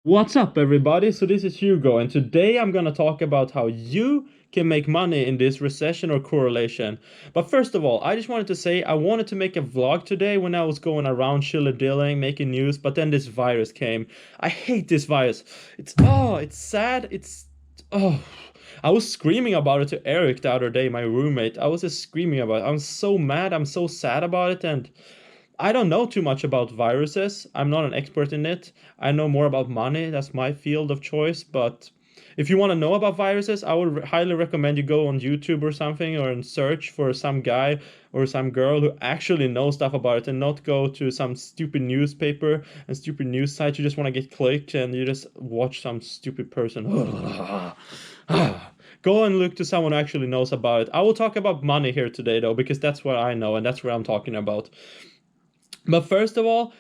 What's up, everybody? So this is Hugo, and today I'm gonna talk about how you can make money in this recession or correlation. But first of all, I just wanted to say I wanted to make a vlog today when I was going around chilly-dilling, making news, but then this virus came. I hate this virus. It's sad. Oh. I was screaming about it to Eric the other day, my roommate. I was just screaming about it. I'm so mad. I'm so sad about it, and I don't know too much about viruses. I'm not an expert in it. I know more about money. That's my field of choice. But if you want to know about viruses, I would highly recommend you go on YouTube or something or and search for some guy or some girl who actually knows stuff about it and not go to some stupid newspaper and stupid news site. You just want to get clicked and you just watch some stupid person. Go and look to someone who actually knows about it. I will talk about money here today, though, because that's what I know and that's what I'm talking about. But first of all,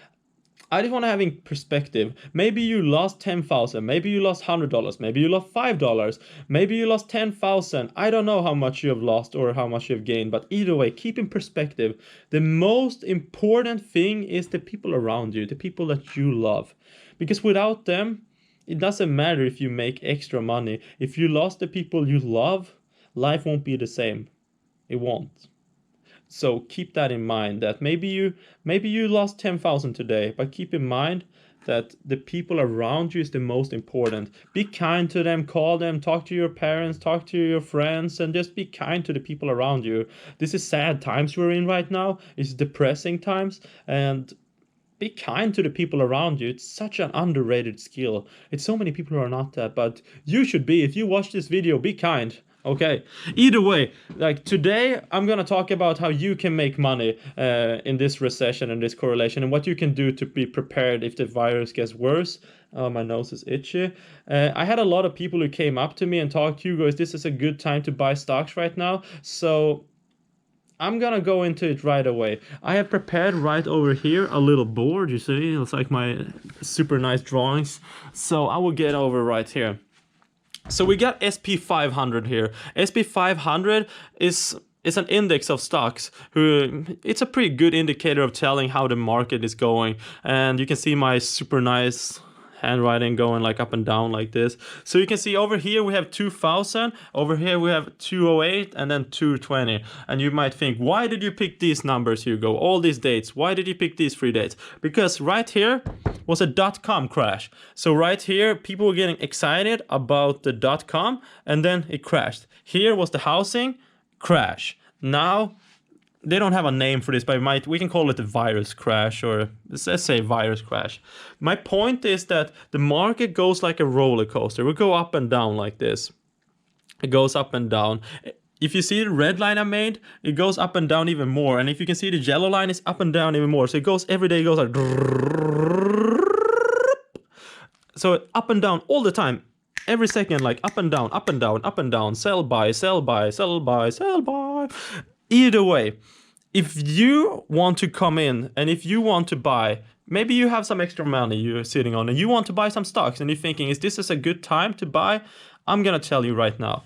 I just want to have in perspective. Maybe you lost 10,000, maybe you lost $100, maybe you lost $5, maybe you lost 10,000. I don't know how much you have lost or how much you have gained, but either way, keep in perspective. The most important thing is the people around you, the people that you love. Because without them, it doesn't matter if you make extra money. If you lost the people you love, life won't be the same. It won't. So keep that in mind that maybe you lost 10,000 today, but keep in mind that the people around you is the most important. Be kind to them, call them, talk to your parents, talk to your friends, and just be kind to the people around you. This is sad times we're in right now. It's depressing times, and be kind to the people around you. It's such an underrated skill. It's so many people who are not that, but you should be. If you watch this video, be kind. Okay. Either way, like today, I'm gonna talk about how you can make money in this recession and this correlation, and what you can do to be prepared if the virus gets worse. My nose is itchy. I had a lot of people who came up to me and talked, Hugo, is this a good time to buy stocks right now? So I'm gonna go into it right away. I have prepared right over here a little board. You see, it's like my super nice drawings. So I will get over right here. So we got SP 500 here. SP 500 is an index of stocks. It's a pretty good indicator of telling how the market is going. And you can see my super nice handwriting going like up and down like this. So you can see over here we have 2000, over here we have 208, and then 220. And you might think, why did you pick these numbers, Hugo? All these dates. Why did you pick these 3 dates? Because right here was a dot-com crash. So right here people were getting excited about the dot-com and then it crashed. Here was the housing crash. Now they don't have a name for this, but we can call it a virus crash, or let's say virus crash. My point is that the market goes like a roller coaster. We go up and down like this. It goes up and down. If you see the red line I made, it goes up and down even more. And if you can see the yellow line, it's up and down even more. So it goes every day, it goes like so up and down all the time. Every second, like up and down, up and down, up and down. Sell, buy, sell, buy, sell, buy, sell, buy. Either way, if you want to come in and if you want to buy, maybe you have some extra money you're sitting on and you want to buy some stocks and you're thinking, is this a good time to buy? I'm going to tell you right now.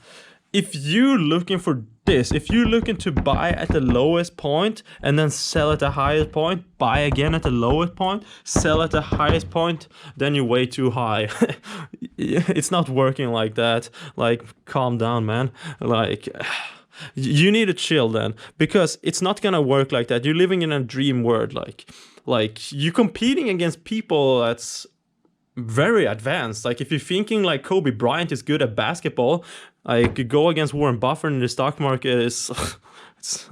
If you're looking for this, if you're looking to buy at the lowest point and then sell at the highest point, buy again at the lowest point, sell at the highest point, then you're way too high. It's not working like that. Like, calm down, man. Like, you need to chill then, because it's not gonna work like that. You're living in a dream world. Like you're competing against people that's very advanced. Like if you're thinking like Kobe Bryant is good at basketball, like go against Warren Buffett in the stock market is it's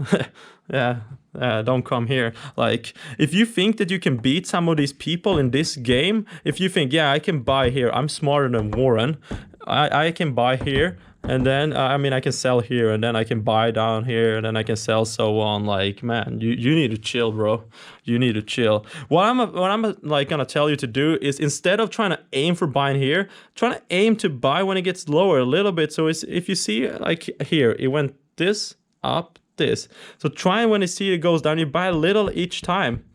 yeah, don't come here. Like if you think that you can beat some of these people in this game, if you think, yeah, I can buy here, I'm smarter than Warren, I can buy here, and then I can sell here, and then I can buy down here, and then I can sell so on. Like, man, you need to chill, bro. You need to chill. What I'm like gonna tell you to do is, instead of trying to aim for buying here, try to aim to buy when it gets lower a little bit. So if you see like here, it went this up, this. So try, when you see it goes down, you buy a little each time.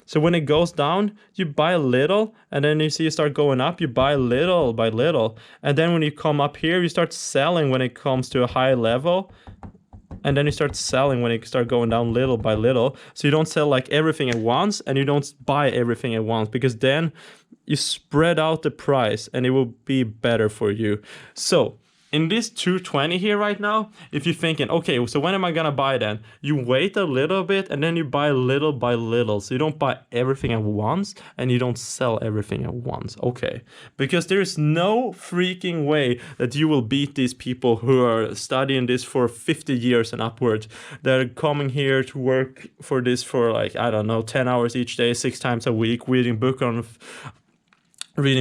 So when it goes down, you buy a little, and then you see it start going up, you buy little by little. And then when you come up here, you start selling when it comes to a high level. And then you start selling when it start going down little by little. So you don't sell like everything at once, and you don't buy everything at once, because then you spread out the price and it will be better for you. So in this 220 here right now, if you're thinking, okay, so when am I gonna buy then? You wait a little bit and then you buy little by little. So you don't buy everything at once and you don't sell everything at once. Okay. Because there is no freaking way that you will beat these people who are studying this for 50 years and upwards. They're coming here to work for this for like, I don't know, 10 hours each day, 6 times a week, reading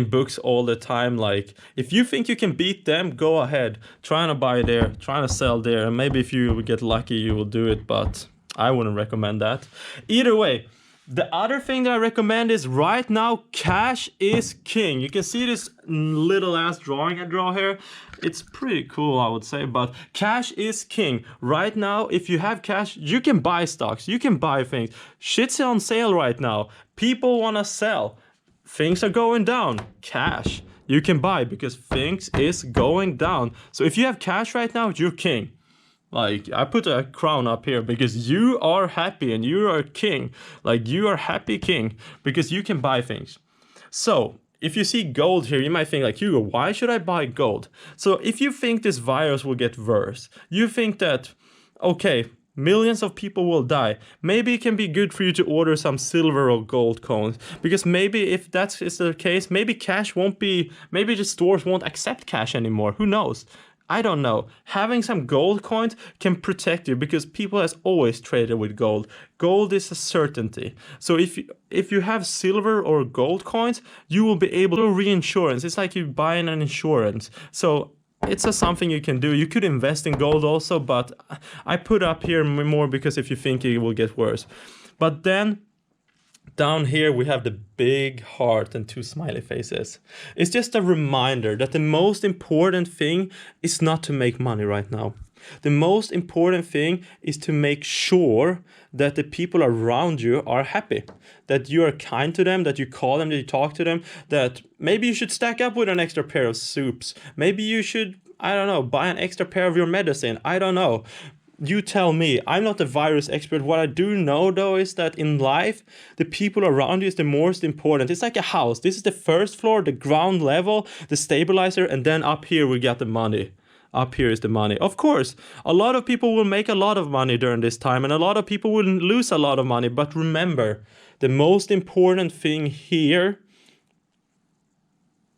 books all the time. Like, if you think you can beat them, go ahead, trying to buy there, trying to sell there, and maybe if you get lucky you will do it, but I wouldn't recommend that. Either way, the other thing that I recommend is right now cash is king. You can see this little ass drawing I draw here. It's pretty cool, I would say, but cash is king. Right now, if you have cash, you can buy stocks, you can buy things. Shit's on sale right now. People want to sell. Things are going down. Cash you can buy because things is going down. So if you have cash right now, you're king. Like, I put a crown up here because you are happy and you are king. Like, you are happy king because you can buy things. So if you see gold here, you might think like, Hugo, why should I buy gold? So if you think this virus will get worse, you think that, okay, millions of people will die. Maybe it can be good for you to order some silver or gold coins. Because maybe if that is the case, maybe cash won't be, maybe the stores won't accept cash anymore. Who knows? I don't know. Having some gold coins can protect you because people has always traded with gold. Gold is a certainty. So if you have silver or gold coins, you will be able to reinsurance. It's like you buying an insurance. So it's something you can do. You could invest in gold also, but I put up here more because if you think it will get worse. But then down here we have the big heart and 2 smiley faces. It's just a reminder that the most important thing is not to make money right now. The most important thing is to make sure that the people around you are happy, that you are kind to them, that you call them, that you talk to them, that maybe you should stack up with an extra pair of soups. Maybe you should, I don't know, buy an extra pair of your medicine. I don't know. You tell me. I'm not a virus expert. What I do know though is that in life, the people around you is the most important. It's like a house. This is the first floor, the ground level, the stabilizer, and then up here we got the money. Up here is the money. Of course, a lot of people will make a lot of money during this time and a lot of people will lose a lot of money. But remember, the most important thing here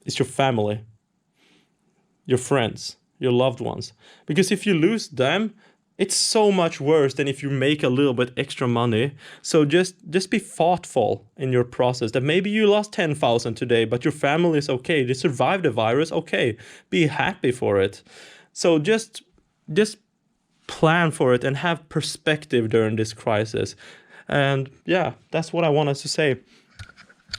is your family, your friends, your loved ones. Because if you lose them, it's so much worse than if you make a little bit extra money. So just be thoughtful in your process. That maybe you lost 10,000 today, but your family is okay. They survived the virus. Okay, be happy for it. So just plan for it and have perspective during this crisis. And yeah, that's what I wanted to say.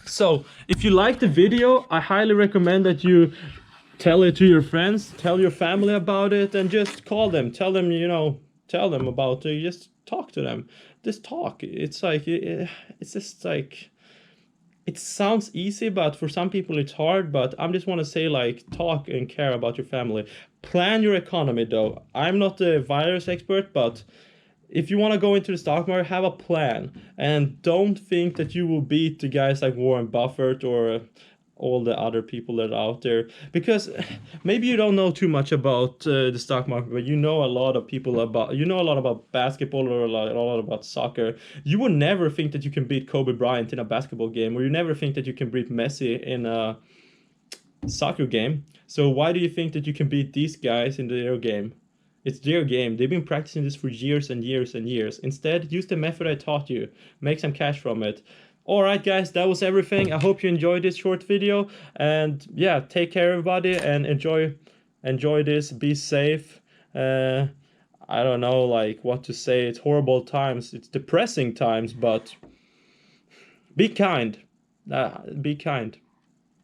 So if you like the video, I highly recommend that you tell it to your friends, tell your family about it, and just call them, tell them, tell them about it, just talk to them. Just talk. It's like, it's just like, it sounds easy, but for some people it's hard. But I just want to say, like, talk and care about your family. Plan your economy though. I'm not a virus expert, but if you want to go into the stock market, have a plan. And don't think that you will beat the guys like Warren Buffett or all the other people that are out there, because maybe you don't know too much about the stock market, but you know a lot about basketball or a lot about soccer. You would never think that you can beat Kobe Bryant in a basketball game, or you never think that you can beat Messi in a soccer game. So why do you think that you can beat these guys in their game? It's their game. They've been practicing this for years and years and years. Instead, use the method I taught you. Make some cash from it. Alright guys, that was everything. I hope you enjoyed this short video. And yeah, take care everybody and enjoy this. Be safe. I don't know like what to say. It's horrible times. It's depressing times, but be kind. Be kind.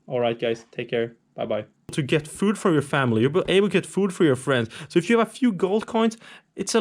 Alright guys, take care. Bye bye. To get food for your family, you'll be able to get food for your friends. So if you have a few gold coins, it's a